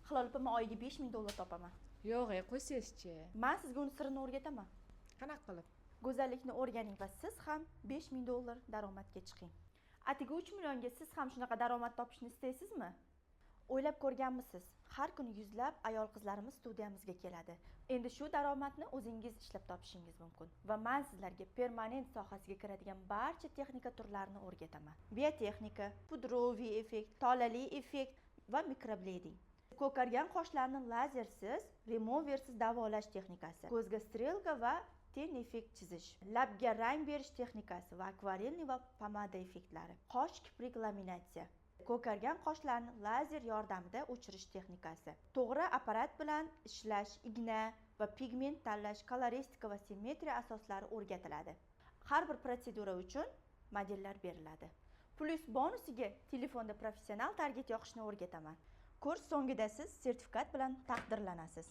Hilol opa, men oyiga $5000 topaman. Yo'q, qo'ysangizchi. Men sizga uni sirini o'rgataman. Qanaqa qilib? Go'zallikni o'rganing va siz ham $5000 daromadga chiqing. Atigi 3 millionga siz ham shunaqa daromad topishni istaysizmi? O'ylab ko'rganmisiz? Har kuni yuzlab ayol qizlarimiz studiyamizga keladi. Endi shu daromadni o'zingiz ishlab topishingiz mumkin va men sizlarga permanent sohasiga kiradigan barcha texnika turlarini o'rgataman. Biotexnika, pudroviy effekt, tolali effekt va mikrobleding. Ko'kargan qoshlarni lazersiz, removersiz davolash texnikasi, ko'zga strelka va ten effekt chizish, labga rang berish texnikasi va akvarelniy va pomada effektlari, qosh kiprik laminatsiya, ko'kargan qoshlarni lazer yordamida o'chirish texnikasi, to'g'ri apparat bilan ishlash, igna va pigment tanlash, koloristika va simmetriya asoslari o'rgatiladi. Har bir protsedura uchun modellar beriladi. Plus bonusiga telefonda professional target yoqishni o'rgataman. Kurs so'ngida siz sertifikat bilan taqdirlanasiz.